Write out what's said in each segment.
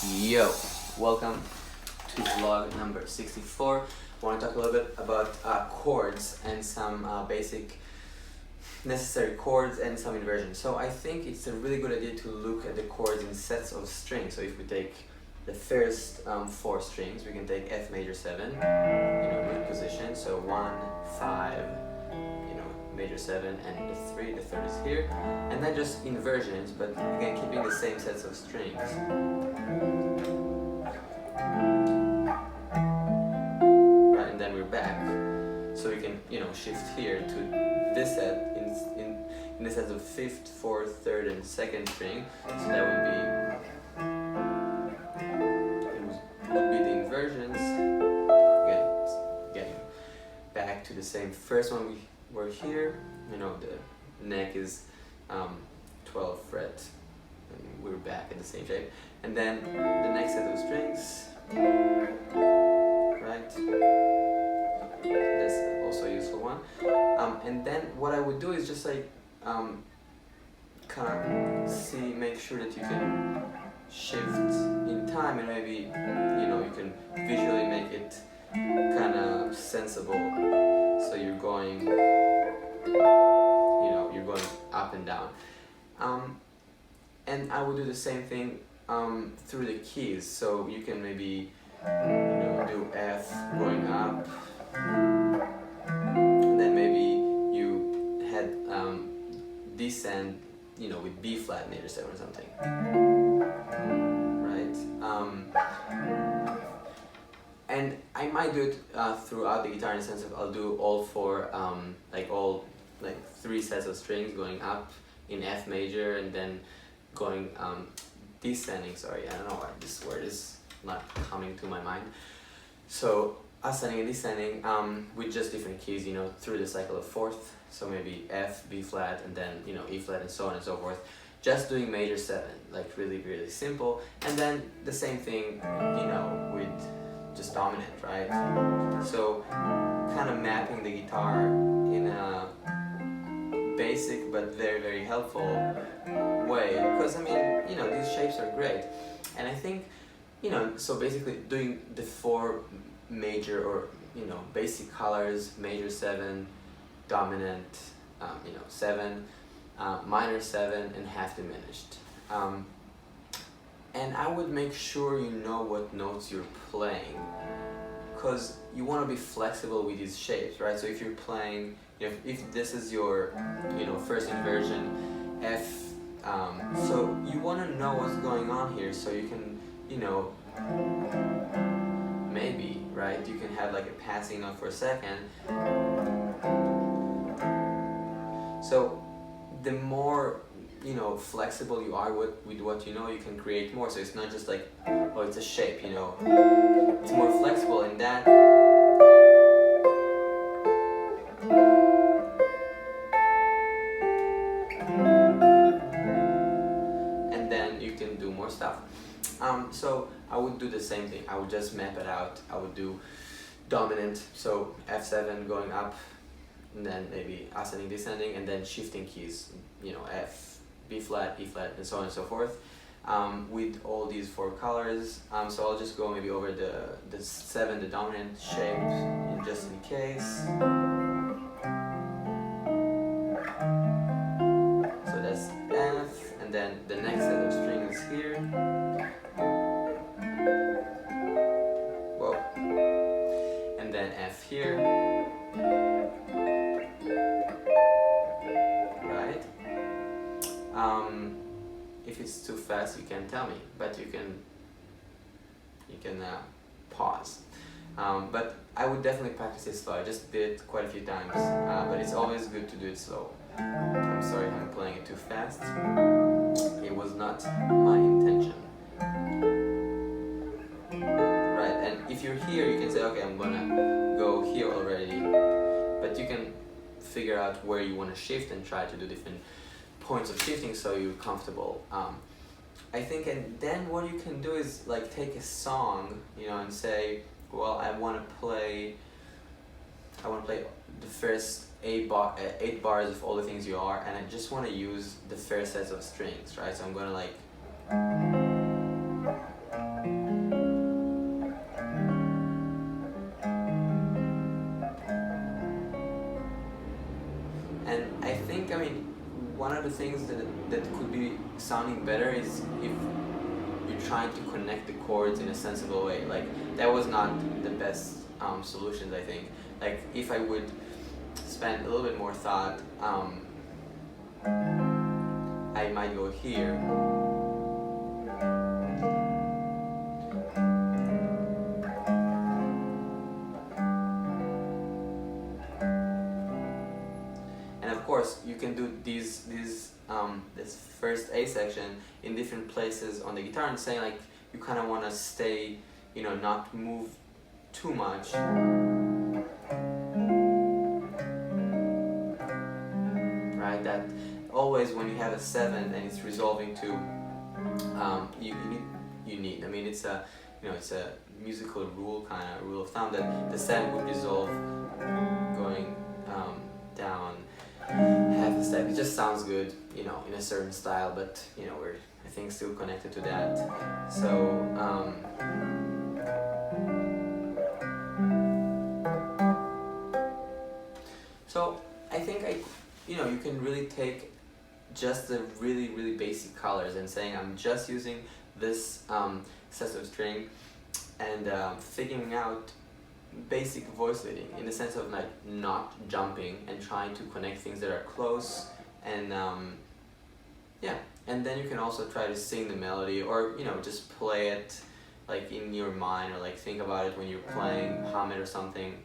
Yo, welcome to vlog number 64. I want to talk a little bit about chords and some basic necessary chords and some inversions. So I think it's a really good idea to look at the chords in sets of strings. So if we take the first 4 strings, we can take F major 7, good position. So 1, 5, major 7, and the 3, the third is here. And then just inversions, but again keeping the same sets of strings. Right, and then we're back. So we can, shift here to this set in the sets of 5th, 4th, 3rd, and 2nd string. So that would be the inversions. Again, getting back to the same first one we're here. The neck is 12th fret. And we're back at the same shape. And then the next set of strings, right? That's also a useful one. And then what I would do is just like make sure that you can shift in time, and maybe you can visually make it kind of sensible. So you're going up and down. And I would do the same thing through the keys. So you can maybe do F going up, and then maybe you had descend with B flat major 7 or something, right? And I might do it throughout the guitar in the sense of I'll do all 4 3 sets of strings going up in F major, and then going descending, sorry, I don't know why this word is not coming to my mind. So ascending and descending with just different keys, through the cycle of 4th. So maybe F, B flat, and then E flat, and so on and so forth. Just doing major 7, like really, really simple. And then the same thing, with just dominant, right? So kind of mapping the guitar in a basic but very, very helpful way, because these shapes are great. And I think so basically doing the 4 major or basic colors: major 7, dominant 7, minor 7, and half diminished. And I would make sure you know what notes you're playing, because you want to be flexible with these shapes, right? So if you're playing, if this is your first inversion, F, so you want to know what's going on here, so you can maybe, right, you can have like a passing note for a second. So the more flexible you are with what you can create more. So it's not just like, oh, it's a shape, it's more flexible in that. And then you can do more stuff. So I would do the same thing. I would just map it out. I would do dominant, so F7 going up, and then maybe ascending, descending, and then shifting keys, F, B flat, E flat, and so on and so forth, with all these 4 colors. So I'll just go maybe over the 7, the dominant shape, just in case. So that's F, and then the next set of strings here. Whoa. And then F here. If it's too fast, you can tell me, but you can pause. But I would definitely practice it slow. I just did it quite a few times, but it's always good to do it slow. I'm sorry if I'm playing it too fast. It was not my intention. Right, and if you're here, you can say, okay, I'm gonna go here already, but you can figure out where you want to shift and try to do different points of shifting so you're comfortable. I think, and then what you can do is like take a song, and say, well, I want to play the first 8 bars of All the Things You Are, and I just want to use the first sets of strings, right? So I'm gonna like of the things that could be sounding better is if you're trying to connect the chords in a sensible way. Like, that was not the best solutions, I think. Like, if I would spend a little bit more thought, I might go here. And of course, you can do this first A section in different places on the guitar, and saying like you kind of want to stay, you know, not move too much. Right? That always when you have a 7 and it's resolving to, you need. I mean, it's a, you know, it's a musical rule, kind of rule of thumb, that the 7 would resolve going down half a step. It just sounds good, you know, in a certain style, but you know, we're, I think, still connected to that. So I think you know, you can really take just the really basic colors and saying I'm just using this set of string and figuring out basic voice leading in the sense of like not jumping and trying to connect things that are close, and yeah, and then you can also try to sing the melody, or you know, just play it like in your mind, or like think about it when you're playing, hum it or something.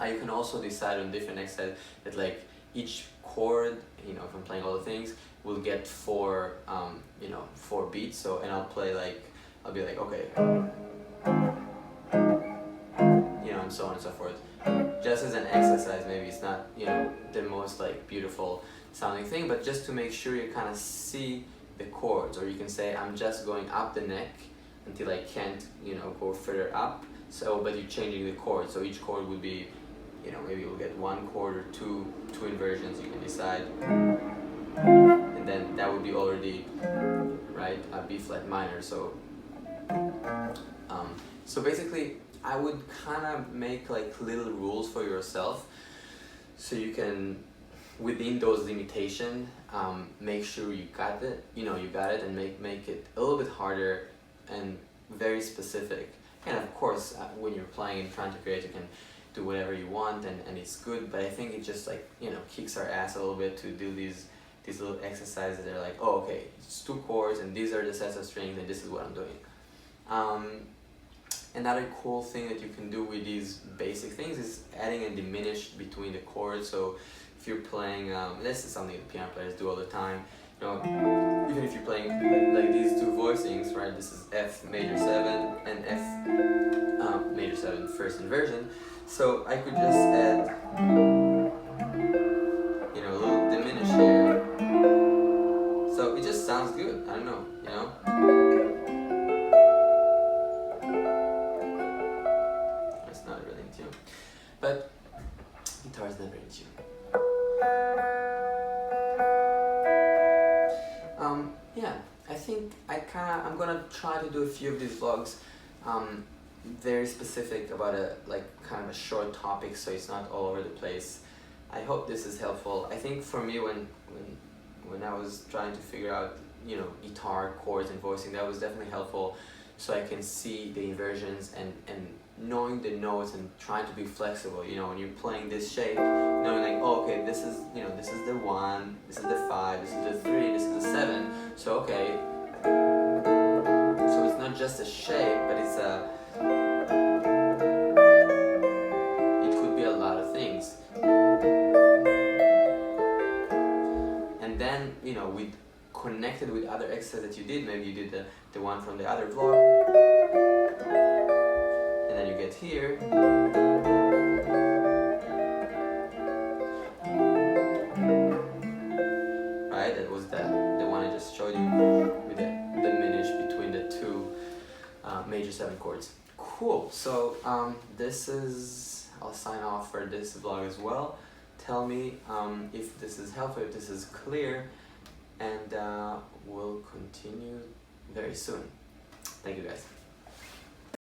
You can also decide on different exercises that like each chord, you know, if I'm playing all the things, will get 4 you know, 4 beats. So, and I'll play like, I'll be like, okay, you know, and so on and so forth. Just as an exercise, maybe it's not, you know, the most like beautiful sounding thing, but just to make sure you kind of see the chords. Or you can say I'm just going up the neck until I can't, you know, go further up. So, but you're changing the chord. So each chord would be, you know, maybe you'll get 1 chord or two inversions, you can decide. And then that would be already, right, a B flat minor. So, so basically, I would kind of make like little rules for yourself, so you can, within those limitations, make sure you got it. You know, you got it, and make it a little bit harder and very specific. And of course, when you're playing and trying to create, you can do whatever you want, and it's good. But I think it just like, you know, kicks our ass a little bit to do these little exercises that are like, oh, okay, it's 2 chords and these are the sets of strings and this is what I'm doing. Another cool thing that you can do with these basic things is adding a diminish between the chords. So if you're playing, this is something that piano players do all the time. You know, even if you're playing like these 2 voicings, right? This is F major 7 and F major 7 first inversion. So I could just add, you know, a little diminish here. So it just sounds good. I don't know, you know. It's not really in tune, but guitar is never in tune. Yeah, I think I'm gonna try to do a few of these vlogs, very specific about a kind of a short topic, so it's not all over the place. I hope this is helpful. I think for me, when I was trying to figure out, you know, guitar chords and voicing, that was definitely helpful, so I can see the inversions and knowing the notes and trying to be flexible. You know, when you're playing this shape, knowing like, oh, okay, this is, you know, this is the 1, this is the 5, this is the 3, this is the 7. So okay, so it's not just a shape, but it's it could be a lot of things. And then, you know, connected with other exercises that you did, maybe you did the one from the other vlog, and then you get here, right? That was the one I just showed you with the diminish between the 2 major 7 chords. Cool. So I'll sign off for this vlog as well. Tell me if this is helpful, if this is clear, and we'll continue very soon. Thank you guys.